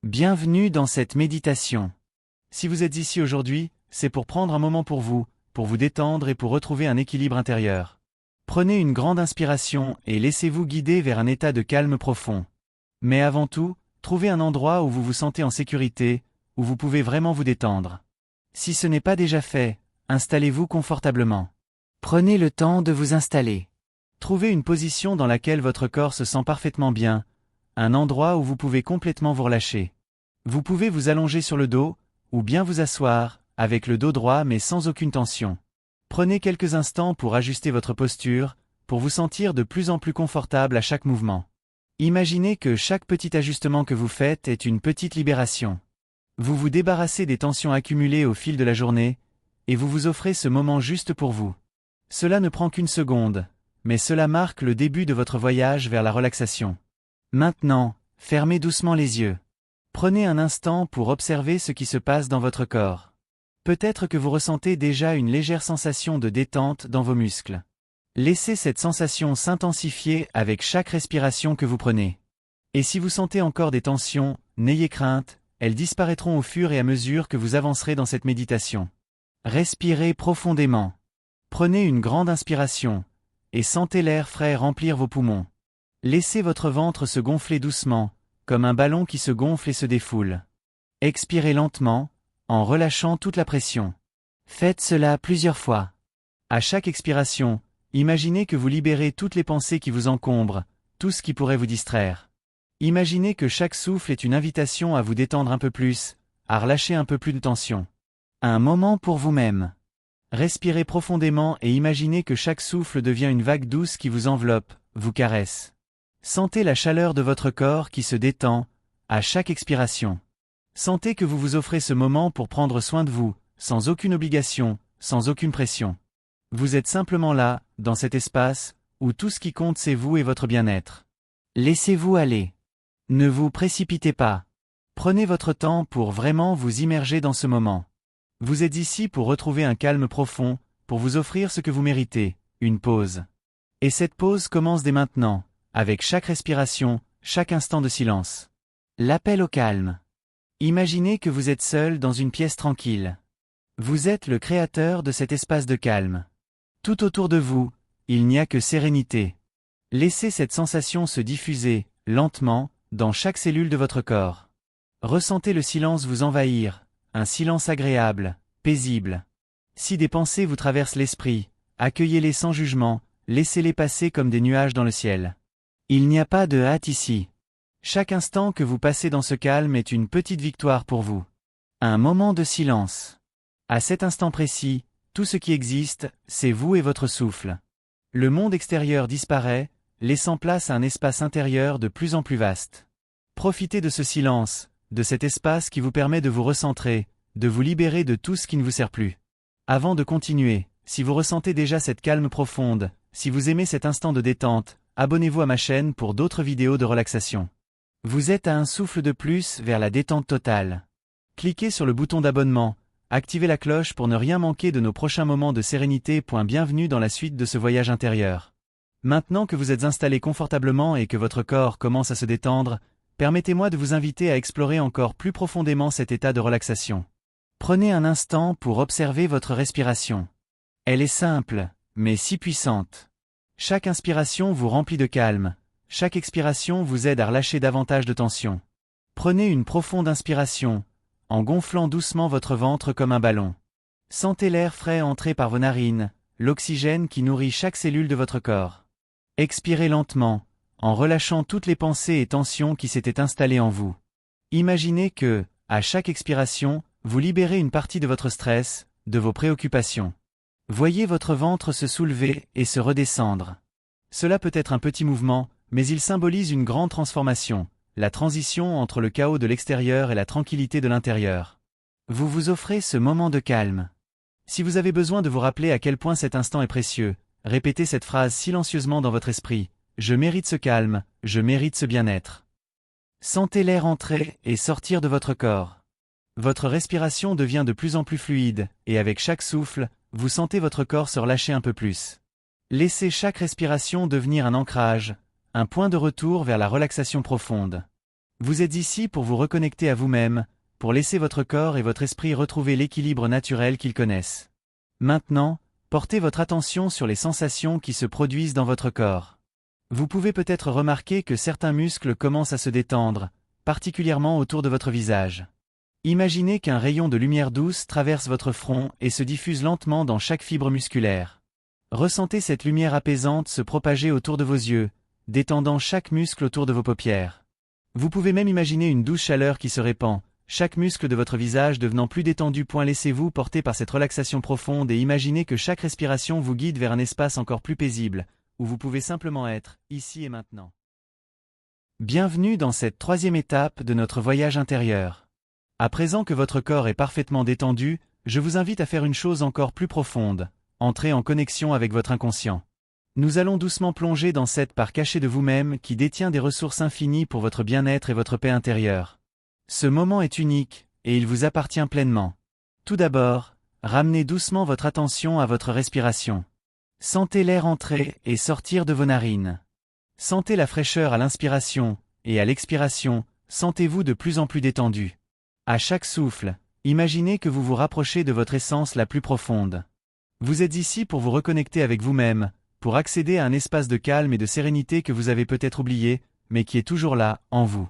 Bienvenue dans cette méditation. Si vous êtes ici aujourd'hui, c'est pour prendre un moment pour vous détendre et pour retrouver un équilibre intérieur. Prenez une grande inspiration et laissez-vous guider vers un état de calme profond. Mais avant tout, trouvez un endroit où vous vous sentez en sécurité, où vous pouvez vraiment vous détendre. Si ce n'est pas déjà fait, installez-vous confortablement. Prenez le temps de vous installer. Trouvez une position dans laquelle votre corps se sent parfaitement bien, un endroit où vous pouvez complètement vous relâcher. Vous pouvez vous allonger sur le dos, ou bien vous asseoir, avec le dos droit mais sans aucune tension. Prenez quelques instants pour ajuster votre posture, pour vous sentir de plus en plus confortable à chaque mouvement. Imaginez que chaque petit ajustement que vous faites est une petite libération. Vous vous débarrassez des tensions accumulées au fil de la journée, et vous vous offrez ce moment juste pour vous. Cela ne prend qu'une seconde, mais cela marque le début de votre voyage vers la relaxation. Maintenant, fermez doucement les yeux. Prenez un instant pour observer ce qui se passe dans votre corps. Peut-être que vous ressentez déjà une légère sensation de détente dans vos muscles. Laissez cette sensation s'intensifier avec chaque respiration que vous prenez. Et si vous sentez encore des tensions, n'ayez crainte, elles disparaîtront au fur et à mesure que vous avancerez dans cette méditation. Respirez profondément. Prenez une grande inspiration, et sentez l'air frais remplir vos poumons. Laissez votre ventre se gonfler doucement, comme un ballon qui se gonfle et se défoule. Expirez lentement, en relâchant toute la pression. Faites cela plusieurs fois. À chaque expiration, imaginez que vous libérez toutes les pensées qui vous encombrent, tout ce qui pourrait vous distraire. Imaginez que chaque souffle est une invitation à vous détendre un peu plus, à relâcher un peu plus de tension. Un moment pour vous-même. Respirez profondément et imaginez que chaque souffle devient une vague douce qui vous enveloppe, vous caresse. Sentez la chaleur de votre corps qui se détend, à chaque expiration. Sentez que vous vous offrez ce moment pour prendre soin de vous, sans aucune obligation, sans aucune pression. Vous êtes simplement là, dans cet espace, où tout ce qui compte c'est vous et votre bien-être. Laissez-vous aller. Ne vous précipitez pas. Prenez votre temps pour vraiment vous immerger dans ce moment. Vous êtes ici pour retrouver un calme profond, pour vous offrir ce que vous méritez, une pause. Et cette pause commence dès maintenant, avec chaque respiration, chaque instant de silence. L'appel au calme. Imaginez que vous êtes seul dans une pièce tranquille. Vous êtes le créateur de cet espace de calme. Tout autour de vous, il n'y a que sérénité. Laissez cette sensation se diffuser, lentement, dans chaque cellule de votre corps. Ressentez le silence vous envahir, un silence agréable, paisible. Si des pensées vous traversent l'esprit, accueillez-les sans jugement, laissez-les passer comme des nuages dans le ciel. Il n'y a pas de hâte ici. Chaque instant que vous passez dans ce calme est une petite victoire pour vous. Un moment de silence. À cet instant précis, tout ce qui existe, c'est vous et votre souffle. Le monde extérieur disparaît, laissant place à un espace intérieur de plus en plus vaste. Profitez de ce silence, de cet espace qui vous permet de vous recentrer, de vous libérer de tout ce qui ne vous sert plus. Avant de continuer, si vous ressentez déjà cette calme profonde, si vous aimez cet instant de détente, abonnez-vous à ma chaîne pour d'autres vidéos de relaxation. Vous êtes à un souffle de plus vers la détente totale. Cliquez sur le bouton d'abonnement, activez la cloche pour ne rien manquer de nos prochains moments de sérénité. Bienvenue dans la suite de ce voyage intérieur. Maintenant que vous êtes installé confortablement et que votre corps commence à se détendre, permettez-moi de vous inviter à explorer encore plus profondément cet état de relaxation. Prenez un instant pour observer votre respiration. Elle est simple, mais si puissante. Chaque inspiration vous remplit de calme, chaque expiration vous aide à relâcher davantage de tension. Prenez une profonde inspiration, en gonflant doucement votre ventre comme un ballon. Sentez l'air frais entrer par vos narines, l'oxygène qui nourrit chaque cellule de votre corps. Expirez lentement, en relâchant toutes les pensées et tensions qui s'étaient installées en vous. Imaginez que, à chaque expiration, vous libérez une partie de votre stress, de vos préoccupations. Voyez votre ventre se soulever et se redescendre. Cela peut être un petit mouvement, mais il symbolise une grande transformation, la transition entre le chaos de l'extérieur et la tranquillité de l'intérieur. Vous vous offrez ce moment de calme. Si vous avez besoin de vous rappeler à quel point cet instant est précieux, répétez cette phrase silencieusement dans votre esprit. Je mérite ce calme, je mérite ce bien-être. Sentez l'air entrer et sortir de votre corps. Votre respiration devient de plus en plus fluide, et avec chaque souffle, vous sentez votre corps se relâcher un peu plus. Laissez chaque respiration devenir un ancrage, un point de retour vers la relaxation profonde. Vous êtes ici pour vous reconnecter à vous-même, pour laisser votre corps et votre esprit retrouver l'équilibre naturel qu'ils connaissent. Maintenant, portez votre attention sur les sensations qui se produisent dans votre corps. Vous pouvez peut-être remarquer que certains muscles commencent à se détendre, particulièrement autour de votre visage. Imaginez qu'un rayon de lumière douce traverse votre front et se diffuse lentement dans chaque fibre musculaire. Ressentez cette lumière apaisante se propager autour de vos yeux, détendant chaque muscle autour de vos paupières. Vous pouvez même imaginer une douce chaleur qui se répand, chaque muscle de votre visage devenant plus détendu. Laissez-vous porter par cette relaxation profonde et imaginez que chaque respiration vous guide vers un espace encore plus paisible, où vous pouvez simplement être, ici et maintenant. Bienvenue dans cette troisième étape de notre voyage intérieur. À présent que votre corps est parfaitement détendu, je vous invite à faire une chose encore plus profonde, entrer en connexion avec votre inconscient. Nous allons doucement plonger dans cette part cachée de vous-même qui détient des ressources infinies pour votre bien-être et votre paix intérieure. Ce moment est unique, et il vous appartient pleinement. Tout d'abord, ramenez doucement votre attention à votre respiration. Sentez l'air entrer et sortir de vos narines. Sentez la fraîcheur à l'inspiration, et à l'expiration, sentez-vous de plus en plus détendu. À chaque souffle, imaginez que vous vous rapprochez de votre essence la plus profonde. Vous êtes ici pour vous reconnecter avec vous-même, pour accéder à un espace de calme et de sérénité que vous avez peut-être oublié, mais qui est toujours là, en vous.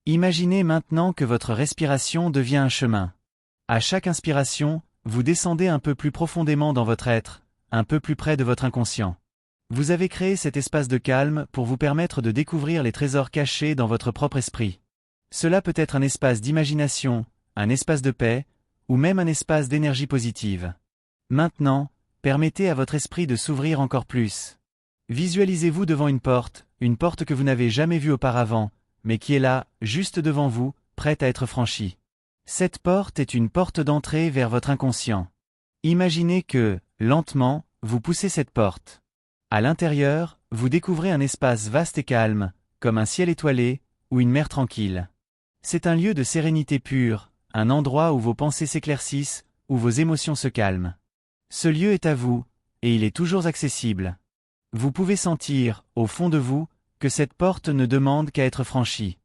Imaginez maintenant que votre respiration devient un chemin. À chaque inspiration, vous descendez un peu plus profondément dans votre être, un peu plus près de votre inconscient. Vous avez créé cet espace de calme pour vous permettre de découvrir les trésors cachés dans votre propre esprit. Cela peut être un espace d'imagination, un espace de paix, ou même un espace d'énergie positive. Maintenant, permettez à votre esprit de s'ouvrir encore plus. Visualisez-vous devant une porte que vous n'avez jamais vue auparavant, mais qui est là, juste devant vous, prête à être franchie. Cette porte est une porte d'entrée vers votre inconscient. Imaginez que, lentement, vous poussez cette porte. À l'intérieur, vous découvrez un espace vaste et calme, comme un ciel étoilé, ou une mer tranquille. C'est un lieu de sérénité pure, un endroit où vos pensées s'éclaircissent, où vos émotions se calment. Ce lieu est à vous, et il est toujours accessible. Vous pouvez sentir, au fond de vous, que cette porte ne demande qu'à être franchie.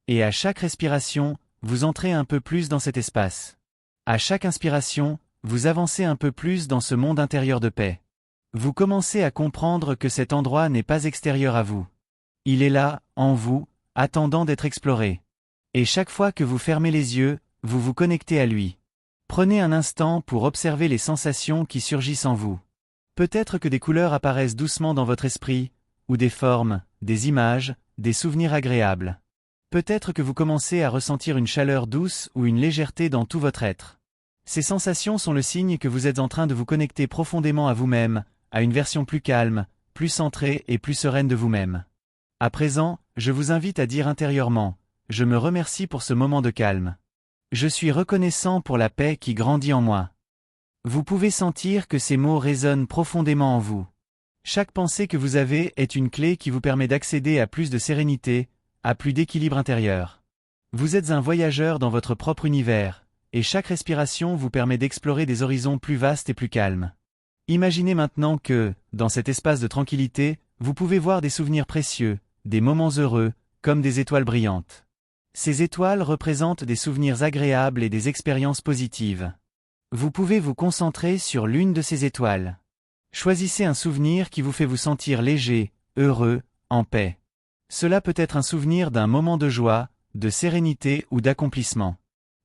Et à chaque respiration, vous entrez un peu plus dans cet espace. À chaque inspiration, vous avancez un peu plus dans ce monde intérieur de paix. Vous commencez à comprendre que cet endroit n'est pas extérieur à vous. Il est là, en vous, attendant d'être exploré. Et chaque fois que vous fermez les yeux, vous vous connectez à lui. Prenez un instant pour observer les sensations qui surgissent en vous. Peut-être que des couleurs apparaissent doucement dans votre esprit, ou des formes, des images, des souvenirs agréables. Peut-être que vous commencez à ressentir une chaleur douce ou une légèreté dans tout votre être. Ces sensations sont le signe que vous êtes en train de vous connecter profondément à vous-même, à une version plus calme, plus centrée et plus sereine de vous-même. À présent, je vous invite à dire intérieurement, « Je me remercie pour ce moment de calme. Je suis reconnaissant pour la paix qui grandit en moi. » Vous pouvez sentir que ces mots résonnent profondément en vous. Chaque pensée que vous avez est une clé qui vous permet d'accéder à plus de sérénité, à plus d'équilibre intérieur. Vous êtes un voyageur dans votre propre univers, et chaque respiration vous permet d'explorer des horizons plus vastes et plus calmes. Imaginez maintenant que, dans cet espace de tranquillité, vous pouvez voir des souvenirs précieux, des moments heureux, comme des étoiles brillantes. Ces étoiles représentent des souvenirs agréables et des expériences positives. Vous pouvez vous concentrer sur l'une de ces étoiles. Choisissez un souvenir qui vous fait vous sentir léger, heureux, en paix. Cela peut être un souvenir d'un moment de joie, de sérénité ou d'accomplissement.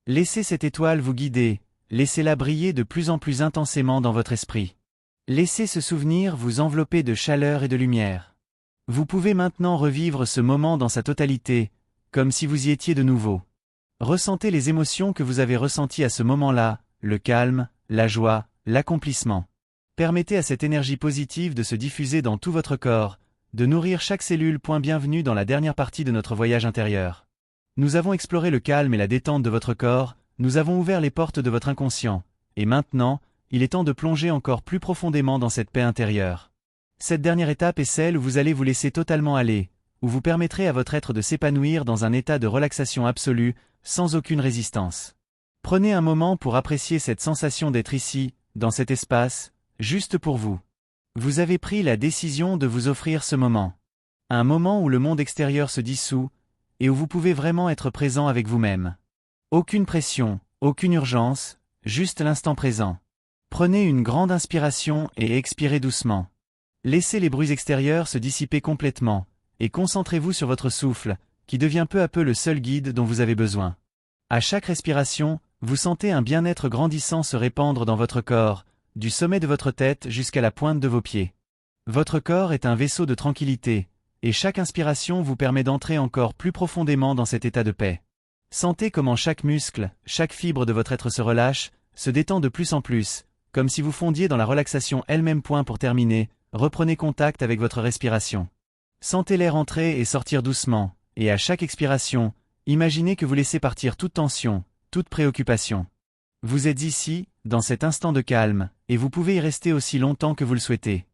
Laissez cette étoile vous guider, laissez-la briller de plus en plus intensément dans votre esprit. Laissez ce souvenir vous envelopper de chaleur et de lumière. Vous pouvez maintenant revivre ce moment dans sa totalité, comme si vous y étiez de nouveau. Ressentez les émotions que vous avez ressenties à ce moment-là, le calme, la joie, l'accomplissement. Permettez à cette énergie positive de se diffuser dans tout votre corps, de nourrir chaque cellule. Bienvenue dans la dernière partie de notre voyage intérieur. Nous avons exploré le calme et la détente de votre corps, nous avons ouvert les portes de votre inconscient, et maintenant, il est temps de plonger encore plus profondément dans cette paix intérieure. Cette dernière étape est celle où vous allez vous laisser totalement aller, où vous permettrez à votre être de s'épanouir dans un état de relaxation absolue, sans aucune résistance. Prenez un moment pour apprécier cette sensation d'être ici, dans cet espace, juste pour vous. Vous avez pris la décision de vous offrir ce moment. Un moment où le monde extérieur se dissout, et où vous pouvez vraiment être présent avec vous-même. Aucune pression, aucune urgence, juste l'instant présent. Prenez une grande inspiration et expirez doucement. Laissez les bruits extérieurs se dissiper complètement, et concentrez-vous sur votre souffle, qui devient peu à peu le seul guide dont vous avez besoin. À chaque respiration, vous sentez un bien-être grandissant se répandre dans votre corps, du sommet de votre tête jusqu'à la pointe de vos pieds. Votre corps est un vaisseau de tranquillité, et chaque inspiration vous permet d'entrer encore plus profondément dans cet état de paix. Sentez comment chaque muscle, chaque fibre de votre être se relâche, se détend de plus en plus, comme si vous fondiez dans la relaxation elle-même. Pour terminer, reprenez contact avec votre respiration. Sentez l'air entrer et sortir doucement, et à chaque expiration, imaginez que vous laissez partir toute tension, toute préoccupation. Vous êtes ici, dans cet instant de calme, et vous pouvez y rester aussi longtemps que vous le souhaitez.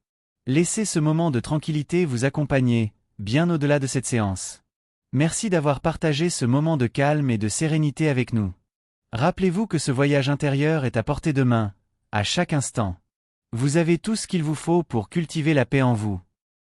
Laissez ce moment de tranquillité vous accompagner, bien au-delà de cette séance. Merci d'avoir partagé ce moment de calme et de sérénité avec nous. Rappelez-vous que ce voyage intérieur est à portée de main, à chaque instant. Vous avez tout ce qu'il vous faut pour cultiver la paix en vous.